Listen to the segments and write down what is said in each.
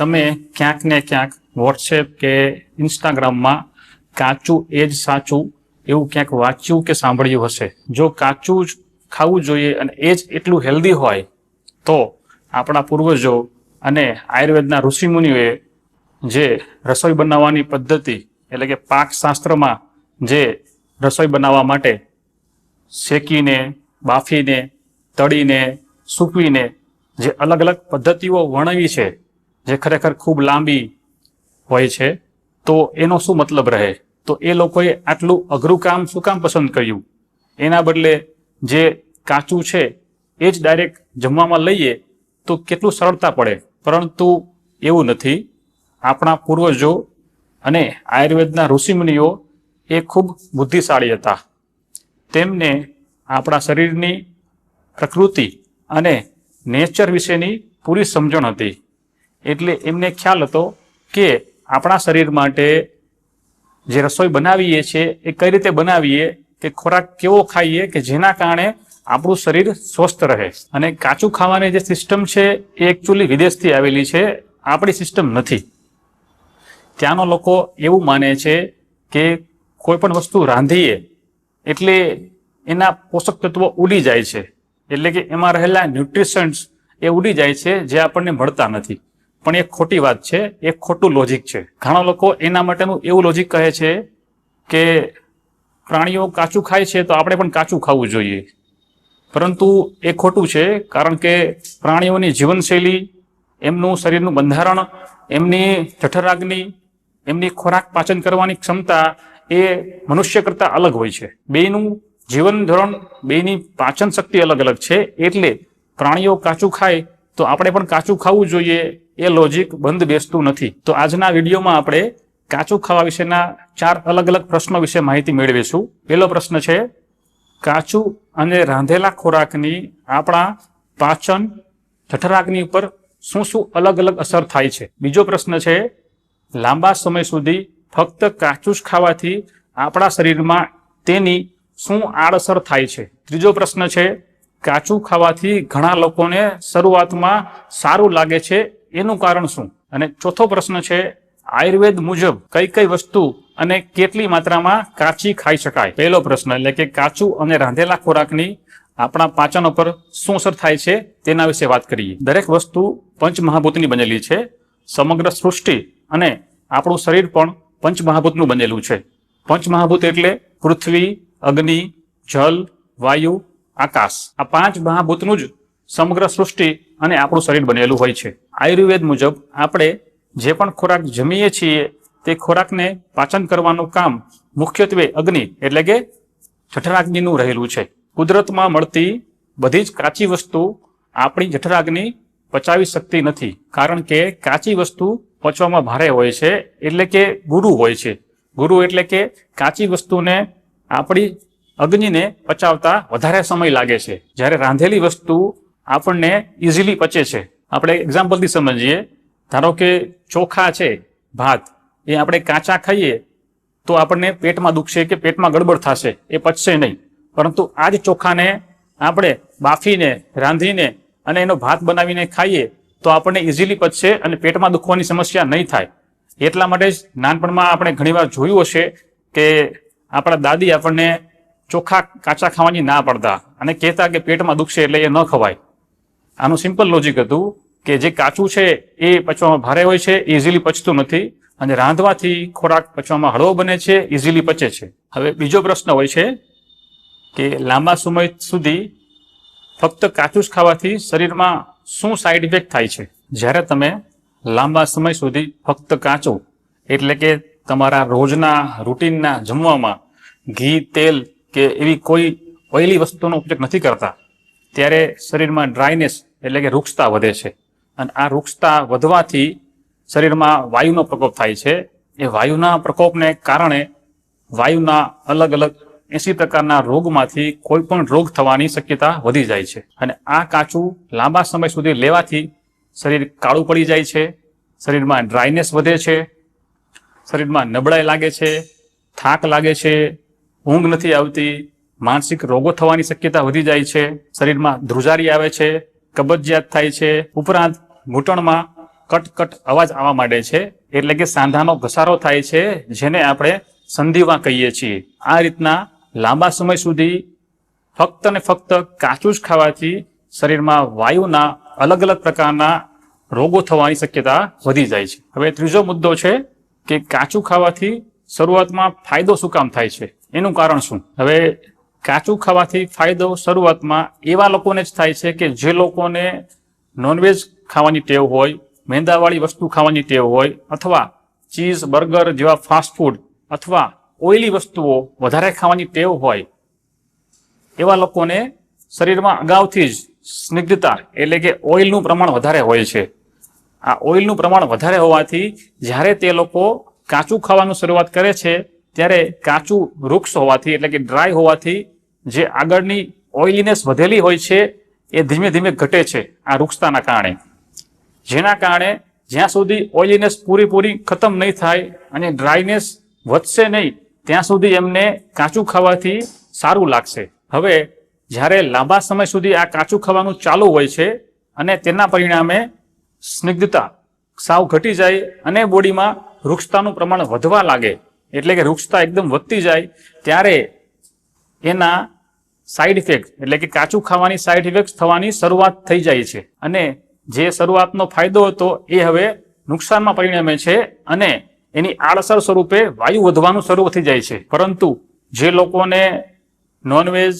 તમે ક્યાંક ને ક્યાંક વોટ્સએપ કે ઇન્સ્ટાગ્રામમાં કાચું એ જ સાચું એવું ક્યાંક વાંચ્યું કે સાંભળ્યું હશે. જો કાચું જ ખાવું જોઈએ અને એ જ એટલું હેલ્ધી હોય તો આપણા પૂર્વજો અને આયુર્વેદના ઋષિમુનિઓએ જે રસોઈ બનાવવાની પદ્ધતિ એટલે કે પાકશાસ્ત્રમાં જે રસોઈ બનાવવા માટે શેકીને, બાફીને, તળીને, સૂકવીને જે અલગ અલગ પદ્ધતિઓ વર્ણવી છે, જે ખરેખર ખૂબ લાંબી હોય છે, તો એનો શું મતલબ રહે? તો એ લોકોએ આટલું અઘરું કામ શું કામ પસંદ કર્યું? એના બદલે જે કાચું છે એ જ ડાયરેક્ટ જમવામાં લઈએ તો કેટલું સરળતા પડે. પરંતુ એવું નથી. આપણા પૂર્વજો અને આયુર્વેદના ઋષિમુનિઓ એ ખૂબ બુદ્ધિશાળી હતા. તેમને આપણા શરીરની પ્રકૃતિ અને નેચર વિશેની પૂરી સમજણ હતી. એટલે એમને ખ્યાલ હતો કે આપણા શરીર માટે જે રસોઈ બનાવીએ છીએ એ કઈ રીતે બનાવીએ, કે ખોરાક કેવો ખાઈએ કે જેના કારણે આપણું શરીર સ્વસ્થ રહે. અને કાચું ખાવાની જે સિસ્ટમ છે એ એકચ્યુઅલી વિદેશથી આવેલી છે, આપણી સિસ્ટમ નથી. ત્યાંનો લોકો એવું માને છે કે કોઈ પણ વસ્તુ રાંધીએ એટલે એના પોષક તત્વો ઉડી જાય છે, એટલે કે એમાં રહેલા ન્યુટ્રિશન્સ એ ઉડી જાય છે જે આપણને મળતા નથી. પણ એ ખોટી વાત છે, એ ખોટું લોજિક છે. ઘણા લોકો એના માટેનું એવું લોજિક કહે છે કે પ્રાણીઓ કાચું ખાય છે તો આપણે પણ કાચું ખાવું જોઈએ. પરંતુ એ ખોટું છે, કારણ કે પ્રાણીઓની જીવનશૈલી, એમનું શરીરનું બંધારણ, એમની જઠરાગ્નિ, એમની ખોરાક પાચન કરવાની ક્ષમતા એ મનુષ્ય કરતાં અલગ હોય છે. બેયનું જીવન ધોરણ, બેયની પાચન શક્તિ અલગ અલગ છે. એટલે પ્રાણીઓ કાચું ખાય તો આપણે પણ કાચું ખાવું જોઈએ, એ લોજિક બંધ બેસતું નથી. તો આજના વિડીયોમાં આપણે કાચું ખાવા વિશેના 4 અલગ અલગ પ્રશ્નો વિશે માહિતી મેળવીશું. પહેલો પ્રશ્ન છે, કાચું અને રાંધેલા ખોરાકની આપણા પાચન, જઠરાગ્નિ ઉપર શું શું અલગ અલગ અસર થાય છે. બીજો પ્રશ્ન છે, લાંબા સમય સુધી ફક્ત કાચું જ ખાવાથી આપણા શરીરમાં તેની શું આડઅસર થાય છે. ત્રીજો પ્રશ્ન છે, કાચું ખાવાથી ઘણા લોકોને શરૂઆતમાં સારું લાગે છે, એનું કારણ શું? અને ચોથો પ્રશ્ન છે, આયુર્વેદ મુજબ કઈ કઈ વસ્તુ અને કેટલી માત્રામાં કાચી ખાઈ શકાય. પહેલો પ્રશ્ન એટલે કે કાચું અને રાંધેલા ખોરાકની આપણા પાચન ઉપર શું અસર થાય છે તેના વિશે વાત કરીએ. દરેક વસ્તુ પંચમહાભૂતની બનેલી છે. સમગ્ર સૃષ્ટિ અને આપણું શરીર પણ પંચમહાભૂતનું બનેલું છે. પંચમહાભૂત એટલે પૃથ્વી, અગ્નિ, જલ, વાયુ, આકાશ. આ 5 મહાભૂતનું જ સમગ્ર સૃષ્ટિ અને આપણું શરીર બનેલું હોય છે. આયુર્વેદ મુજબ આપણે જે પણ ખોરાક જમીએ છીએ તે ખોરાકને પાચન કરવાનું કામ મુખ્યત્વે અગ્નિ એટલે કે જઠરાગ્નિનું રહેલું છે. કુદરતમાં મળતી બધી જ કાચી વસ્તુ આપણી જઠરાગ્નિ પચાવી શકતી નથી, કારણ કે કાચી વસ્તુ પચવામાં ભારે હોય છે, એટલે કે ગુરુ હોય છે. ગુરુ એટલે કે કાચી વસ્તુને આપણી અગ્નિને પચાવતા વધારે સમય લાગે છે, જ્યારે રાંધેલી વસ્તુ આપણને ઇઝીલી પચે છે. આપણે એક્ઝામ્પલથી સમજીએ. ધારો કે ચોખા છે, ભાત, એ આપણે કાચા ખાઈએ તો આપણને પેટમાં દુખશે કે પેટમાં ગડબડ થશે, એ પચશે નહીં. પરંતુ આ જ ચોખાને આપણે બાફીને, રાંધીને અને એનો ભાત બનાવીને ખાઈએ તો આપણને ઇઝીલી પચશે અને પેટમાં દુખવાની સમસ્યા નહીં થાય. એટલા માટે જ નાનપણમાં આપણે ઘણીવાર જોયું હશે કે આપણા દાદી આપણને ચોખા કાચા ખાવાની ના પડતા અને કહેતા કે પેટમાં દુખશે એટલે એ ન ખવાય. આનું સિમ્પલ લોજિક હતું કે જે કાચું છે એ પચવામાં ભારે હોય છે, ઇઝીલી પચતું નથી, અને રાંધવાથી ખોરાક પચવામાં હળવો બને છે, ઇઝીલી પચે છે. હવે બીજો પ્રશ્ન હોય છે કે લાંબા સમય સુધી ફક્ત કાચું જ ખાવાથી શરીરમાં શું સાઈડ ઇફેક્ટ થાય છે. જ્યારે તમે લાંબા સમય સુધી ફક્ત કાચું એટલે કે તમારા રોજના રૂટીનના જમવામાં ઘી, તેલ કે એવી કોઈ ઓઇલી વસ્તુનો ઉપયોગ નથી કરતા, ત્યારે શરીરમાં ડ્રાયનેસ એટલે કે રૂક્ષતા વધે છે. અને આ રૂક્ષતા વધવાથી શરીરમાં વાયુનો પ્રકોપ થાય છે. એ વાયુના પ્રકોપને કારણે વાયુના અલગ અલગ 80 પ્રકારના રોગમાંથી કોઈ પણ રોગ થવાની શક્યતા વધી જાય છે. અને આ કાચું લાંબા સમય સુધી લેવાથી શરીર કાળું પડી જાય છે, શરીરમાં ડ્રાયનેસ વધે છે, શરીરમાં નબળાઈ લાગે છે, થાક લાગે છે, ઊંઘ નથી આવતી, માનસિક રોગો થવાની શક્યતા વધી જાય છે, શરીરમાં ધ્રુજારી આવે છે, કબજિયાત થાય છે, ઉપરાંત ઘૂંટણમાં કટ અવાજ આવવા માંડે છે, એટલે કે સાંધાનો ઘસારો થાય છે, જેને આપણે સંધિવા કહીએ છીએ. આ રીતના લાંબા સમય સુધી ફક્ત ને ફક્ત કાચું જ ખાવાથી શરીરમાં વાયુના અલગ અલગ પ્રકારના રોગો થવાની શક્યતા વધી જાય છે. હવે ત્રીજો મુદ્દો છે કે કાચું ખાવાથી શરૂઆતમાં ફાયદો શું કામ થાય છે, એનું કારણ શું? હવે કાચું ખાવાથી ફાયદો શરૂઆતમાં એવા લોકોને જ થાય છે કે જે લોકોને નોનવેજ ખાવાની ટેવ હોય, મેંદાવાળી વસ્તુ ખાવાની ટેવ હોય, અથવા ચીઝ, બર્ગર જેવા ફાસ્ટ ફૂડ અથવા ઓઇલી વસ્તુઓ વધારે ખાવાની ટેવ હોય, એવા લોકોને શરીરમાં અગાઉથી જ સ્નિગ્ધતા એટલે કે ઓઇલનું પ્રમાણ વધારે હોય છે. આ ઓઇલનું પ્રમાણ વધારે હોવાથી જ્યારે તે લોકો કાચું ખાવાનું શરૂઆત કરે છે ત્યારે કાચું વૃક્ષ હોવાથી એટલે કે ડ્રાય હોવાથી જે આગળની ઓઇલીનેસ વધેલી હોય છે એ ધીમે ધીમે ઘટે છે આ વૃક્ષતાના કારણે. જેના કારણે જ્યાં સુધી ઓઇલીનેસ પૂરી ખતમ નહીં થાય અને ડ્રાયનેસ વધશે નહીં ત્યાં સુધી એમને કાચું ખાવાથી સારું લાગશે. હવે જ્યારે લાંબા સમય સુધી આ કાચું ખાવાનું ચાલુ હોય છે અને તેના પરિણામે સ્નિગ્ધતા સાવ ઘટી જાય અને બોડીમાં વૃક્ષતાનું પ્રમાણ વધવા લાગે, એટલે કે વૃક્ષતા એકદમ વધતી જાય, ત્યારે એના સાઈડ ઇફેક્ટ એટલે કે કાચું ખાવાની સાઈડ ઇફેક્ટ થવાની શરૂઆત થઈ જાય છે. અને જે શરૂઆતનો ફાયદો હતો એ હવે નુકસાનમાં પરિણમે છે અને એની આડઅસર સ્વરૂપે વાયુ વધવાનું શરૂ થઈ જાય છે. પરંતુ જે લોકોને નોનવેજ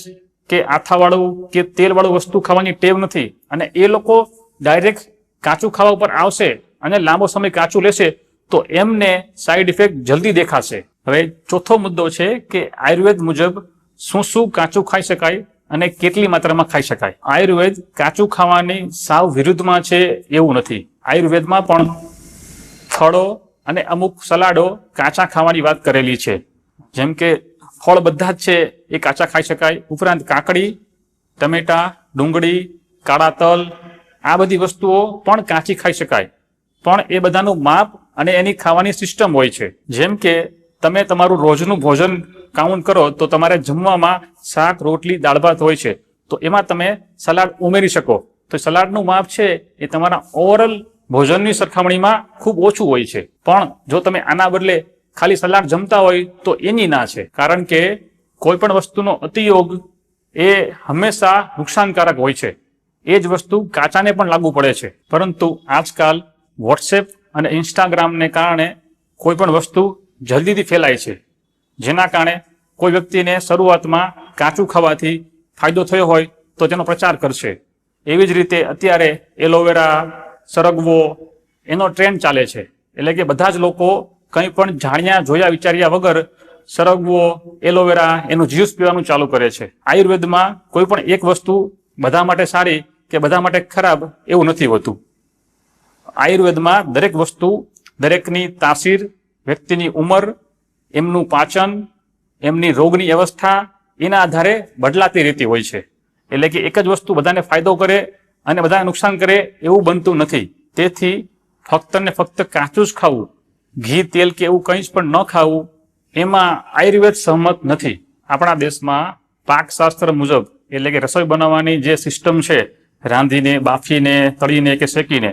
કે આથાવાળું કે તેલવાળું વસ્તુ ખાવાની ટેવ નથી અને એ લોકો ડાયરેક્ટ કાચું ખાવા ઉપર આવશે અને લાંબો સમય કાચું લેશે તો એમને સાઈડ ઇફેક્ટ જલ્દી દેખાશે. હવે ચોથો મુદ્દો છે કે આયુર્વેદ મુજબ શું કાચું ખાઈ શકાય અને કેટલી માત્રામાં ખાઈ શકાય. આયુર્વેદ કાચું ખાવાની સાવ વિરુદ્ધમાં છે એવું નથી. આયુર્વેદમાં પણ ફળો અને અમુક સલાડો કાચા ખાવાની વાત કરેલી છે. જેમ કે ફળ બધા જ છે એ કાચા ખાઈ શકાય. ઉપરાંત કાકડી, ટમેટા, ડુંગળી, કાળા તલ આ બધી વસ્તુઓ પણ કાચી ખાઈ શકાય. પણ એ બધાનું માપ અને એની ખાવાની સિસ્ટમ હોય છે. જેમ કે તમે તમારું રોજનું ભોજન કાઉન્ટ કરો તો તમારે જમવામાં શાક, રોટલી, દાળ ભાત હોય છે, તો એમાં તમે સલાડ ઉમેરી શકો. તો સલાડનું માપ છે એ તમારા ઓવરઓલ ભોજનની સરખામણીમાં ખૂબ ઓછું હોય છે. પણ જો તમે આના બદલે ખાલી સલાડ જમતા હોય તો એની ના છે, કારણ કે કોઈ પણ વસ્તુનો અતિયોગ એ હંમેશા નુકસાનકારક હોય છે. એ જ વસ્તુ કાચાને પણ લાગુ પડે છે. પરંતુ આજકાલ વોટ્સએપ અને ઇન્સ્ટાગ્રામને કારણે કોઈ પણ વસ્તુ જલ્દીથી ફેલાય છે, જેના કારણે કોઈ વ્યક્તિને શરૂઆતમાં કાચું ખાવાથી ફાયદો થયો હોય તો તેનો પ્રચાર કરશે. એવી જ રીતે અત્યારે એલોવેરા, સરગવો એનો ટ્રેન્ડ ચાલે છે. એટલે કે બધા જ લોકો કંઈ પણ જાણ્યા જોયા વિચાર્યા વગર સરગવો, એલોવેરા એનું જ્યુસ પીવાનું ચાલુ કરે છે. આયુર્વેદમાં કોઈ પણ એક વસ્તુ બધા માટે સારી કે બધા માટે ખરાબ એવું નથી હોતું. આયુર્વેદમાં દરેક વસ્તુ, દરેકની તાસીર, વ્યક્તિની ઉંમર, એમનું પાચન, એમની રોગની અવસ્થા એના આધારે બદલાતી રહેતી હોય છે. એટલે કે એક જ વસ્તુ બધાને ફાયદો કરે અને બધાને નુકસાન કરે એવું બનતું નથી. તેથી ફક્ત ને ફક્ત કાચું જ ખાવું, ઘી, તેલ કે એવું કંઈ જ પણ ન ખાવું, એમાં આયુર્વેદ સહમત નથી. આપણા દેશમાં પાકશાસ્ત્ર મુજબ એટલે કે રસોઈ બનાવવાની જે સિસ્ટમ છે, રાંધીને, બાફીને, તળીને કે શેકીને,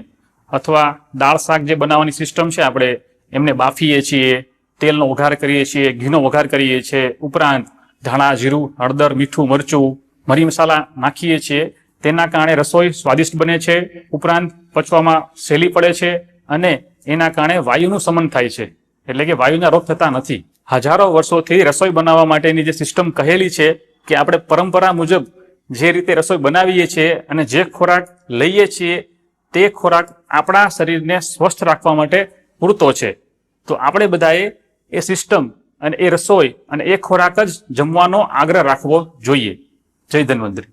અથવા દાળ શાક જે બનાવવાની સિસ્ટમ છે, આપણે એમને બાફીએ છીએ, તેલનો વઘાર કરીએ છીએ, ઘીનો વઘાર કરીએ છીએ, ઉપરાંત ધાણા, જીરું, હળદર, મીઠું, મરચું, મરી મસાલા નાખીએ છીએ. તેના કારણે રસોઈ સ્વાદિષ્ટ બને છે, ઉપરાંત પચવામાં સહેલી પડે છે અને એના કારણે વાયુનું શમન થાય છે. એટલે કે વાયુના રોગ થતા નથી. હજારો વર્ષોથી રસોઈ બનાવવા માટેની જે સિસ્ટમ કહેલી છે કે આપણે પરંપરા મુજબ જે રીતે રસોઈ બનાવીએ છીએ અને જે ખોરાક લઈએ છીએ તે ખોરાક આપણા શરીરને સ્વસ્થ રાખવા માટે પૂરતો છે. તો આપણે બધાએ એ સિસ્ટમ અને એ રસોઈ અને એ ખોરાક જ જમવાનો આગ્રહ રાખવો જોઈએ. જય ધન્વંતરી.